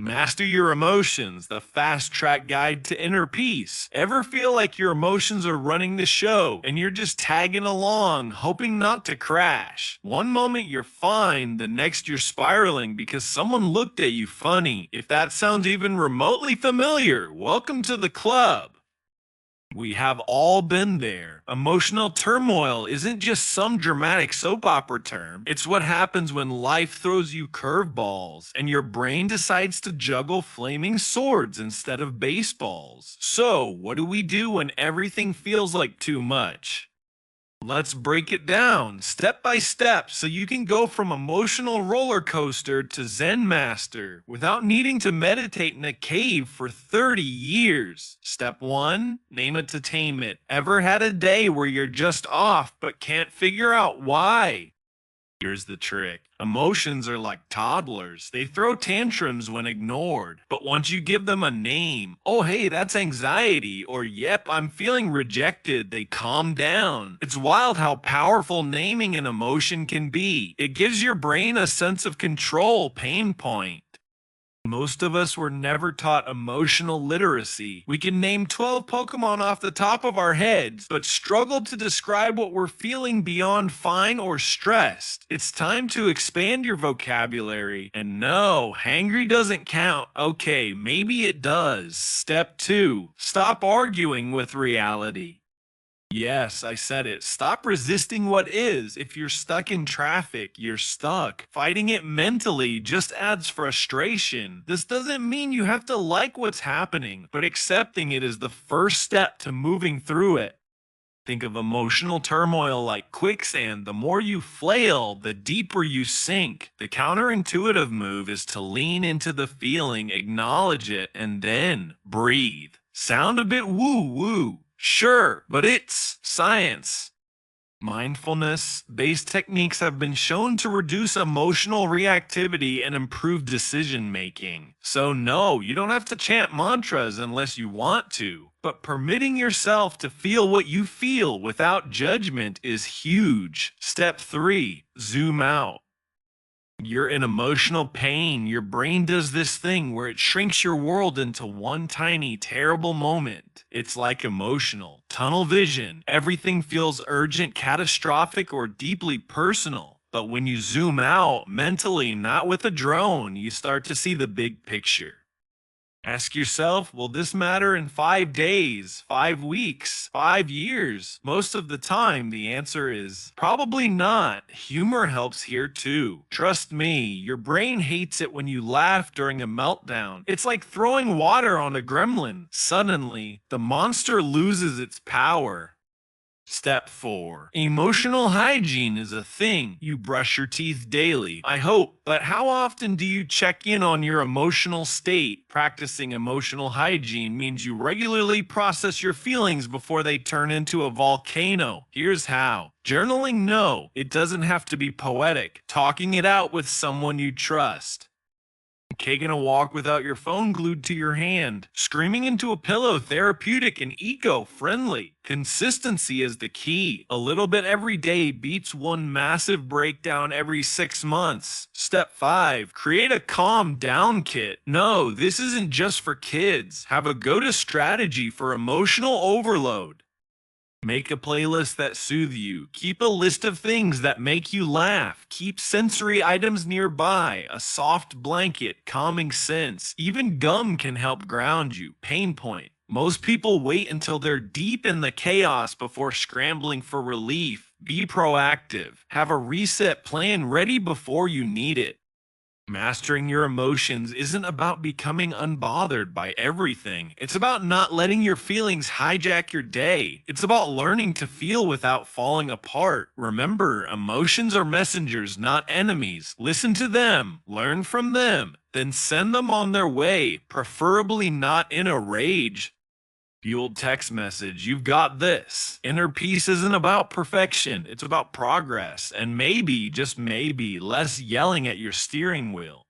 Master Your Emotions, the fast track guide to inner peace. Ever feel like your emotions are running the show and you're just tagging along, hoping not to crash? One moment you're fine, the next you're spiraling because someone looked at you funny. If that sounds even remotely familiar, welcome to the club. We have all been there. Emotional turmoil isn't just some dramatic soap opera term. It's what happens when life throws you curveballs and your brain decides to juggle flaming swords instead of baseballs. So, what do we do when everything feels like too much? Let's break it down step by step so you can go from emotional roller coaster to Zen master without needing to meditate in a cave for 30 years. Step 1, name it to tame it. Ever had a day where you're just off but can't figure out why? Here's the trick. Emotions are like toddlers. They throw tantrums when ignored. But once you give them a name, oh hey, that's anxiety, or yep, I'm feeling rejected, they calm down. It's wild how powerful naming an emotion can be. It gives your brain a sense of control pain point. Most of us were never taught emotional literacy. We can name 12 Pokemon off the top of our heads, but struggle to describe what we're feeling beyond fine or stressed. It's time to expand your vocabulary. And no, hangry doesn't count. Okay, maybe it does. Step 2, stop arguing with reality. Yes, I said it. Stop resisting what is. If you're stuck in traffic, you're stuck. Fighting it mentally just adds frustration. This doesn't mean you have to like what's happening, but accepting it is the first step to moving through it. Think of emotional turmoil like quicksand. The more you flail, the deeper you sink. The counterintuitive move is to lean into the feeling, acknowledge it, and then breathe. Sound a bit woo-woo. Sure, but it's science. Mindfulness-based techniques have been shown to reduce emotional reactivity and improve decision-making. So no, you don't have to chant mantras unless you want to. But permitting yourself to feel what you feel without judgment is huge. Step 3, zoom out. You're in emotional pain. Your brain does this thing where it shrinks your world into one tiny, terrible moment. It's like emotional tunnel vision. Everything feels urgent, catastrophic, or deeply personal. But when you zoom out, mentally, not with a drone, you start to see the big picture. Ask yourself, will this matter in 5 days, 5 weeks, 5 years? Most of the time, the answer is probably not. Humor helps here too. Trust me, your brain hates it when you laugh during a meltdown. It's like throwing water on a gremlin. Suddenly, the monster loses its power. Step 4. Emotional hygiene is a thing. You brush your teeth daily, I hope, but how often do you check in on your emotional state? Practicing emotional hygiene means you regularly process your feelings before they turn into a volcano. Here's how. Journaling, no, it doesn't have to be poetic. Talking it out with someone you trust. Taking a walk without your phone glued to your hand. Screaming into a pillow, therapeutic and eco-friendly. Consistency is the key. A little bit every day beats one massive breakdown every 6 months. Step 5. Create a calm down kit. No, this isn't just for kids. Have a go-to strategy for emotional overload. Make a playlist that soothe you. Keep a list of things that make you laugh. Keep sensory items nearby. A soft blanket, calming scents. Even gum can help ground you. Pain point. Most people wait until they're deep in the chaos before scrambling for relief. Be proactive. Have a reset plan ready before you need it. Mastering your emotions isn't about becoming unbothered by everything. It's about not letting your feelings hijack your day. It's about learning to feel without falling apart. Remember, emotions are messengers, not enemies. Listen to them, learn from them, then send them on their way, preferably not in a rage. Fueled text message, you've got this. Inner peace isn't about perfection, it's about progress, and maybe, just maybe, less yelling at your steering wheel.